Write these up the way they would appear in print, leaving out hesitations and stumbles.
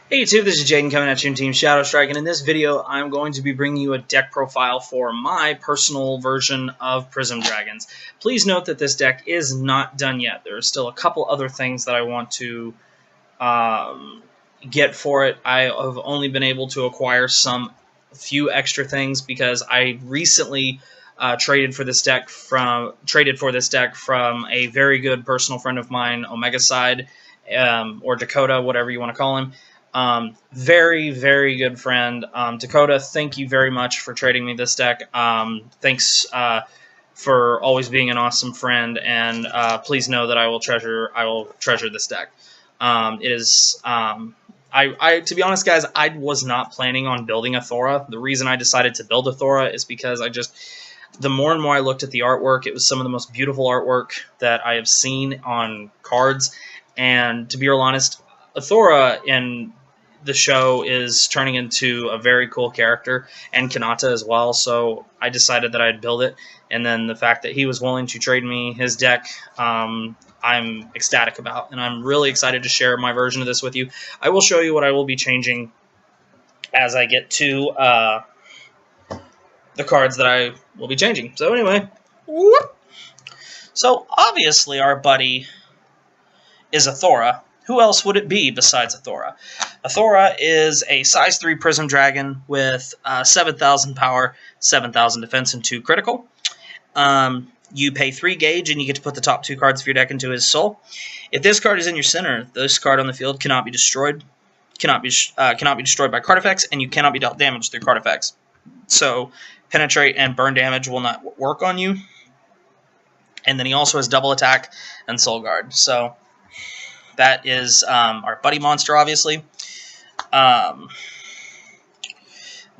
Hey YouTube, this is Jaden coming at you in Team Shadow Strike, and in this video I'm going to be bringing you a deck profile for my personal version of Prism Dragons. Please note that this deck is not done yet. There are still a couple other things that I want to get for it. I have only been able to acquire a few extra things because I recently traded for this deck from a very good personal friend of mine, Omega Side, or Dakota, whatever you want to call him. Very, very good friend. Dakota, thank you very much for trading me this deck. Thanks for always being an awesome friend, and please know that I will treasure this deck. To be honest, guys, I was not planning on building a Thora. The reason I decided to build a Thora is because the more and more I looked at the artwork, it was some of the most beautiful artwork that I have seen on cards, and to be real honest, Thora in the show is turning into a very cool character, and Kanata as well, so I decided that I'd build it, and then the fact that he was willing to trade me his deck, I'm ecstatic about, and I'm really excited to share my version of this with you. I will show you what I will be changing as I get to the cards that I will be changing. So anyway, whoop. So obviously our buddy is a Thora. Who else would it be besides a Thora? A Thora is a size 3 Prism Dragon with 7,000 power, 7,000 defense, and 2 critical. You pay 3 gauge, and you get to put the top 2 cards of your deck into his soul. If this card is in your center, this card on the field cannot be destroyed. Cannot be destroyed by card effects, and you cannot be dealt damage through card effects. So penetrate and burn damage will not work on you. And then he also has double attack and soul guard. So that is our buddy monster, obviously.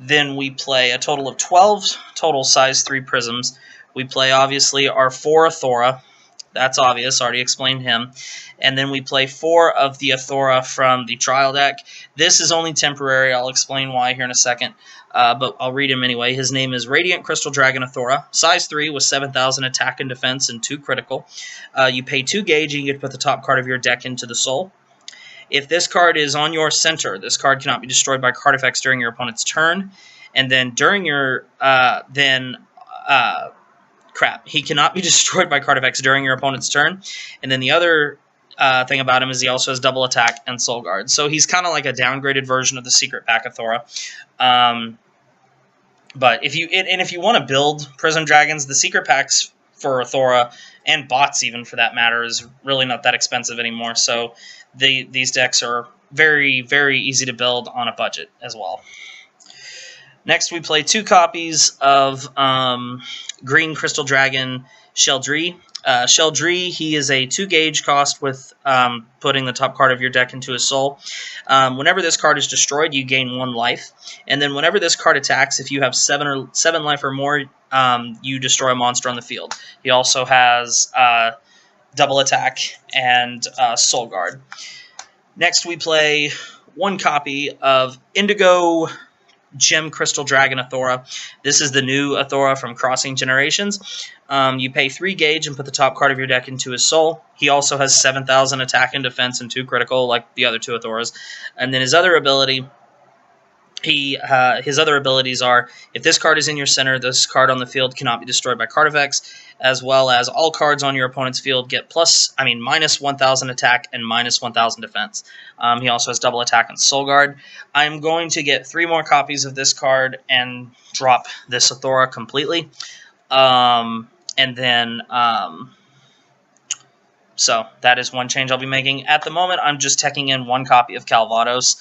Then we play a total of 12 total size 3 prisms. We play, obviously, our 4 Athora. That's obvious, already explained him. And then we play 4 of the Athora from the trial deck. This is only temporary. I'll explain why here in a second. But I'll read him anyway. His name is Radiant Crystal Dragon Athora, size 3 with 7,000 attack and defense and 2 critical. You pay 2 gauge and you get to put the top card of your deck into the soul. If this card is on your center, this card cannot be destroyed by card effects during your opponent's turn. And then during your he cannot be destroyed by card effects during your opponent's turn. And then the other thing about him is he also has double attack and soul guard. So he's kind of like a downgraded version of the secret pack of Thora. But if you want to build Prism Dragons, the secret packs for Thora, and bots even for that matter, is really not that expensive anymore. So these decks are very, very easy to build on a budget as well. Next, we play 2 copies of Green Crystal Dragon Sheldree. Sheldree, he is a 2 gauge cost with putting the top card of your deck into his soul. Whenever this card is destroyed, you gain 1 life. And then whenever this card attacks, if you have 7 life or more, you destroy a monster on the field. He also has double attack and soul guard. Next, we play 1 copy of Indigo Gem Crystal Dragon Athora. This is the new Athora from Crossing Generations. You pay 3 gauge and put the top card of your deck into his soul. He also has 7,000 attack and defense and 2 critical, like the other 2 Athoras. And then his other ability, his other abilities are: if this card is in your center, this card on the field cannot be destroyed by card effects, as well as all cards on your opponent's field get minus 1,000 attack and minus 1,000 defense. He also has double attack and soul guard. I'm going to get 3 more copies of this card and drop this Athora completely. So that is 1 change I'll be making. At the moment, I'm just teching in 1 copy of Calvados.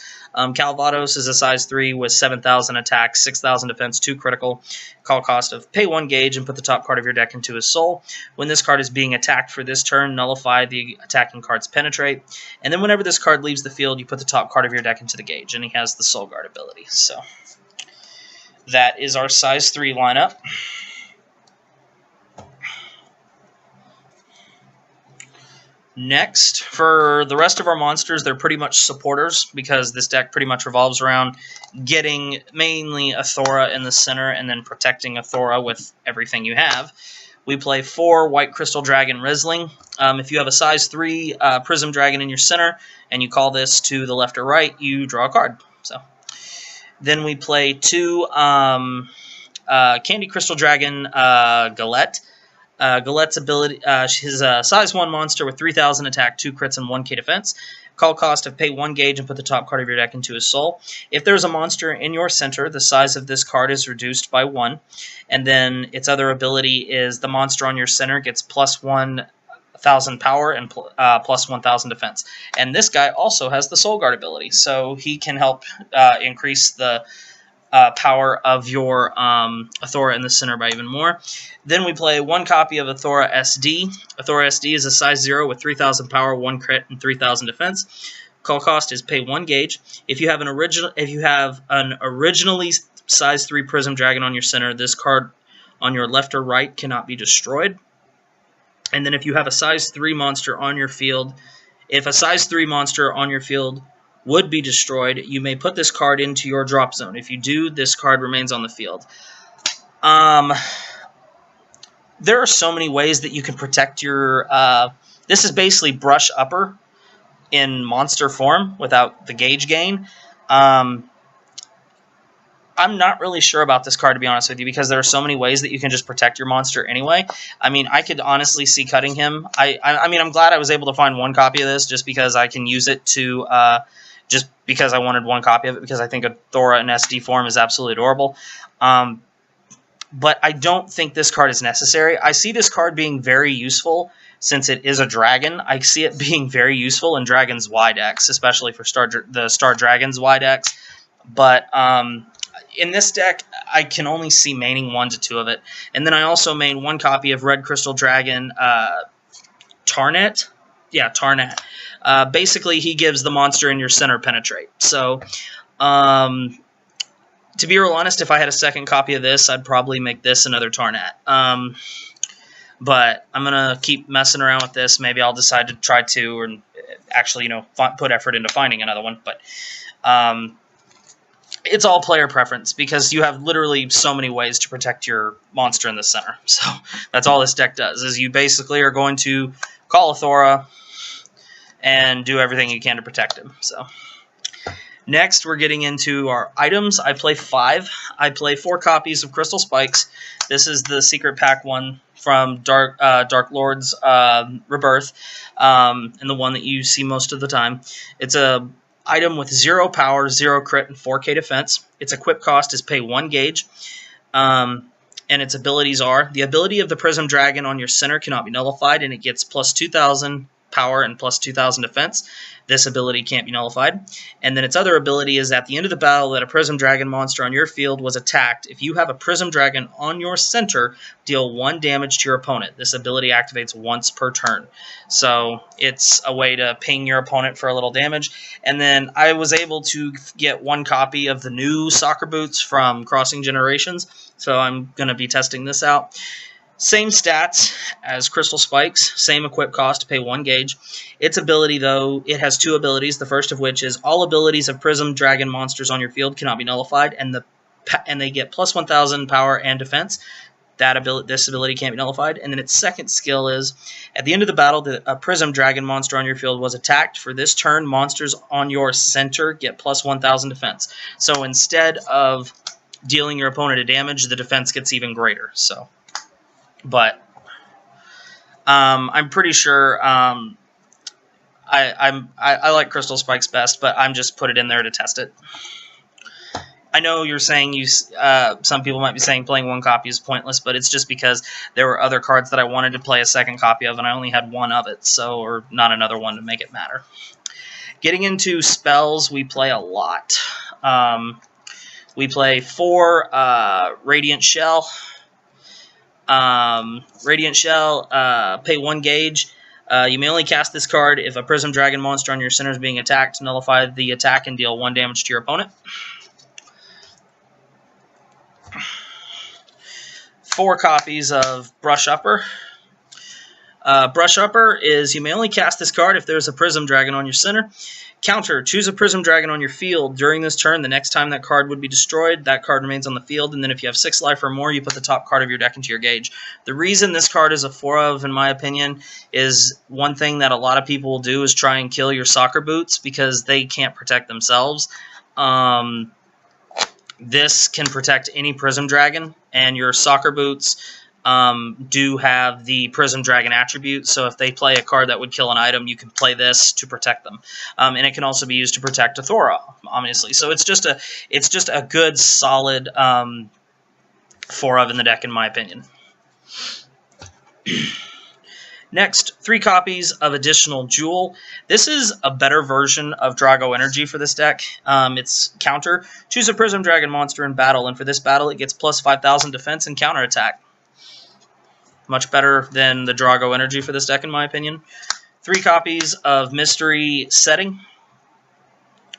Calvados is a size 3 with 7,000 attack, 6,000 defense, 2 critical. Call cost of pay 1 gauge and put the top card of your deck into his soul. When this card is being attacked for this turn, nullify the attacking card's penetrate. And then whenever this card leaves the field, you put the top card of your deck into the gauge, and he has the soul guard ability. So that is our size 3 lineup. Next, for the rest of our monsters, they're pretty much supporters, because this deck pretty much revolves around getting mainly Athora in the center and then protecting Athora with everything you have. we play 4 White Crystal Dragon Rizzling. If you have a size 3 Prism Dragon in your center, and you call this to the left or right, you draw a card. So then we play 2 Candy Crystal Dragon Galette. Galette's ability, his size 1 monster with 3,000 attack, 2 crits, and 1k defense. Call cost of pay 1 gauge and put the top card of your deck into his soul. If there's a monster in your center, the size of this card is reduced by 1. And then its other ability is the monster on your center gets plus 1,000 power and plus 1,000 defense. And this guy also has the Soul Guard ability, so he can help increase the power of your Athora in the center by even more. Then we play 1 copy of Athora SD. Athora SD is a size 0 with 3,000 power, 1 crit, and 3,000 defense. Call cost is pay 1 gauge. If you have an originally size 3 Prism Dragon on your center, this card on your left or right cannot be destroyed. And then if you have a size 3 monster on your field, if a size 3 monster on your field would be destroyed, you may put this card into your drop zone. If you do, this card remains on the field. There are so many ways that you can protect your... this is basically Brush Upper in monster form without the gauge gain. I'm not really sure about this card, to be honest with you, because there are so many ways that you can just protect your monster anyway. I mean, I could honestly see cutting him. I mean, I'm glad I was able to find 1 copy of this just because I can use it to... just because I wanted 1 copy of it, because I think Athora in SD form is absolutely adorable. But I don't think this card is necessary. I see this card being very useful since it is a dragon. I see it being very useful in Dragon's Y decks, especially for the Star Dragon's Y decks. But in this deck, I can only see maining 1 to 2 of it. And then I also main 1 copy of Red Crystal Dragon Tarnet. Yeah, Tarnet. Basically, he gives the monster in your center penetrate. So, to be real honest, if I had a second copy of this, I'd probably make this another Tarnet. But I'm going to keep messing around with this. Maybe I'll decide to try to, or actually, you know, put effort into finding another one. But it's all player preference, because you have literally so many ways to protect your monster in the center. So that's all this deck does, is you basically are going to call Athora and do everything you can to protect him. So next, we're getting into our items. I play 5. I play 4 copies of Crystal Spikes. This is the secret pack one from Dark Lord's Rebirth, and the one that you see most of the time. It's a item with 0 power, 0 crit, and 4k defense. Its equip cost is pay 1 gauge. And its abilities are: the ability of the Prism Dragon on your center cannot be nullified, and it gets plus 2,000 power and plus 2,000 defense. This ability can't be nullified. And then its other ability is: at the end of the battle that a Prism Dragon monster on your field was attacked, if you have a Prism Dragon on your center, deal 1 damage to your opponent. This ability activates once per turn. So it's a way to ping your opponent for a little damage. And then I was able to get 1 copy of the new Soccer Boots from Crossing Generations, so I'm going to be testing this out. Same stats as Crystal Spikes, same equip cost, pay 1 gauge. Its ability, though, it has 2 abilities, the first of which is all abilities of Prism Dragon monsters on your field cannot be nullified, and they get plus 1,000 power and defense. This ability can't be nullified. And then its second skill is: at the end of the battle, a Prism Dragon monster on your field was attacked. For this turn, monsters on your center get plus 1,000 defense. So instead of dealing your opponent a damage, the defense gets even greater. So... But I'm pretty sure I like Crystal Spikes best, but I'm just put it in there to test it. I know you're saying some people might be saying playing 1 copy is pointless, but it's just because there were other cards that I wanted to play a second copy of, and I only had 1 of it, so, or not another one to make it matter. Getting into spells, we play a lot. We play 4 Radiant Shell. Radiant Shell, pay 1 gauge. You may only cast this card if a Prism Dragon monster on your center is being attacked. Nullify the attack and deal 1 damage to your opponent. 4 copies of Brush Upper. Brush Upper is you may only cast this card if there's a Prism Dragon on your center. Counter, choose a Prism Dragon on your field. During this turn, the next time that card would be destroyed, that card remains on the field, and then if you have 6 life or more, you put the top card of your deck into your gauge. The reason this card is a 4 of, in my opinion, is one thing that a lot of people will do is try and kill your soccer boots because they can't protect themselves. This can protect any Prism Dragon, and your soccer boots do have the Prism Dragon attribute, so if they play a card that would kill an item, you can play this to protect them. And it can also be used to protect a Thora, obviously. So it's just a good, solid 4 of in the deck, in my opinion. Next, 3 copies of Additional Jewel. This is a better version of Drago Energy for this deck. It's counter. Choose a Prism Dragon monster in battle, and for this battle, it gets plus 5,000 defense and counterattack. Much better than the Drago Energy for this deck, in my opinion. 3 copies of Mystery Setting.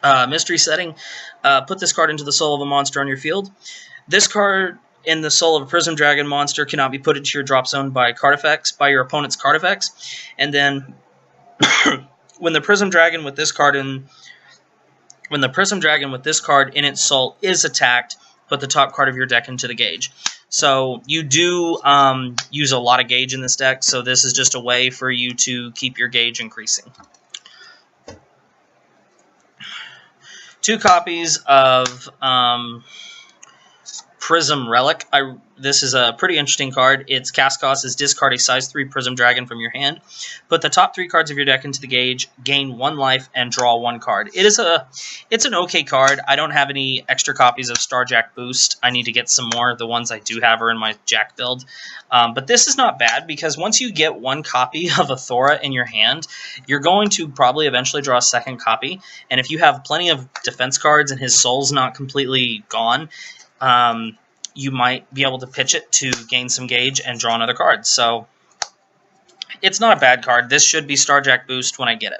Mystery Setting. Put this card into the soul of a monster on your field. This card in the soul of a Prism Dragon monster cannot be put into your drop zone by card effects, by your opponent's card effects. And then, when the Prism Dragon with this card in its soul is attacked, put the top card of your deck into the gauge. So you do use a lot of gauge in this deck, so this is just a way for you to keep your gauge increasing. 2 copies of Prism Relic. This is a pretty interesting card. Its cast cost is discard a size 3 Prism Dragon from your hand. Put the top 3 cards of your deck into the gauge, gain 1 life, and draw 1 card. It's an okay card. I don't have any extra copies of Starjack Boost. I need to get some more. The ones I do have are in my Jack build. But this is not bad, because once you get 1 copy of a Thora in your hand, you're going to probably eventually draw a second copy. And if you have plenty of defense cards and his soul's not completely gone, you might be able to pitch it to gain some gauge and draw another card. So it's not a bad card. This should be Starjack Boost when I get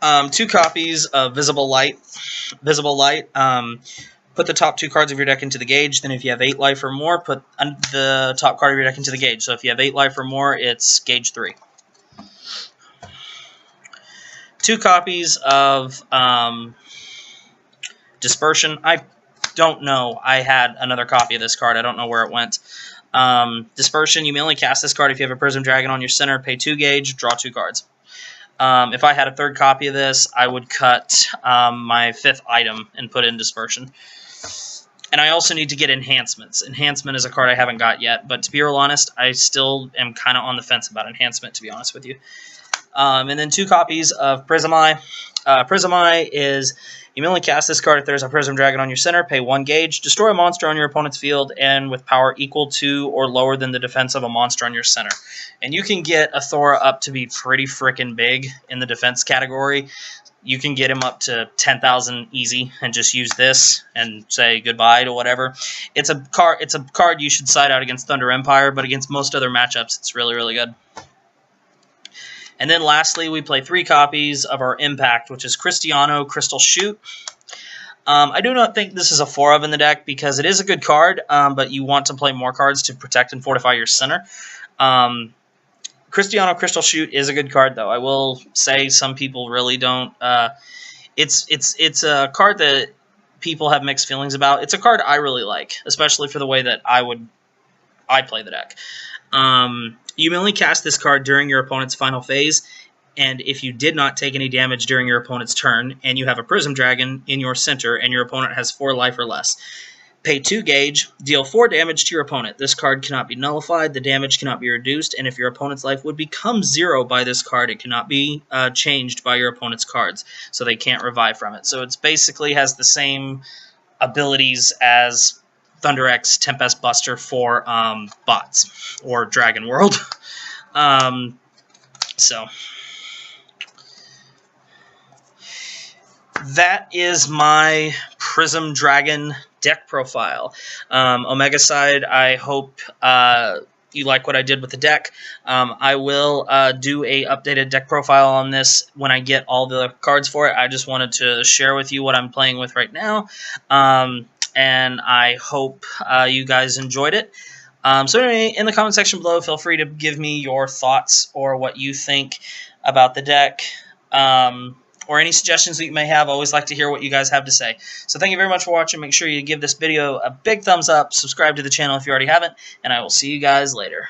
it. 2 copies of Visible Light. Visible Light. Put the top 2 cards of your deck into the gauge. Then if you have 8 life or more, put the top card of your deck into the gauge. So if you have 8 life or more, it's gauge 3. 2 copies of Dispersion. I don't know. I had another copy of this card. I don't know where it went. Dispersion. You may only cast this card if you have a Prism Dragon on your center. Pay 2 gauge. Draw 2 cards. If I had a 3rd copy of this, I would cut my 5th item and put in Dispersion. And I also need to get Enhancements. Enhancement is a card I haven't got yet, but to be real honest, I still am kind of on the fence about Enhancement, to be honest with you. And then 2 copies of Prism Eye. Prism Eye is, you may only cast this card if there's a Prism Dragon on your center, pay 1 gauge, destroy a monster on your opponent's field, and with power equal to or lower than the defense of a monster on your center. And you can get a Thora up to be pretty frickin' big in the defense category. You can get him up to 10,000 easy and just use this and say goodbye to whatever. It's a card you should side out against Thunder Empire, but against most other matchups, it's really, really good. And then lastly, we play 3 copies of our Impact, which is Cristiano Crystal Shoot. I do not think this is a 4 of in the deck because it is a good card, but you want to play more cards to protect and fortify your center. Cristiano Crystal Shoot is a good card, though. I will say some people really don't. It's a card that people have mixed feelings about. It's a card I really like, especially for the way that I play the deck. You may only cast this card during your opponent's final phase, and if you did not take any damage during your opponent's turn, and you have a Prism Dragon in your center, and your opponent has 4 life or less, pay 2 gauge, deal 4 damage to your opponent. This card cannot be nullified, the damage cannot be reduced, and if your opponent's life would become 0 by this card, it cannot be changed by your opponent's cards, so they can't revive from it. So it basically has the same abilities as Thunder X Tempest Buster for bots, or Dragon World. So that is my Prism Dragon deck profile. Omega side, I hope you like what I did with the deck. I will do a updated deck profile on this when I get all the cards for it. I just wanted to share with you what I'm playing with right now. And I hope you guys enjoyed it. So anyway, in the comment section below, feel free to give me your thoughts or what you think about the deck, or any suggestions that you may have. I always like to hear what you guys have to say. So thank you very much for watching. Make sure you give this video a big thumbs up, subscribe to the channel if you already haven't, and I will see you guys later.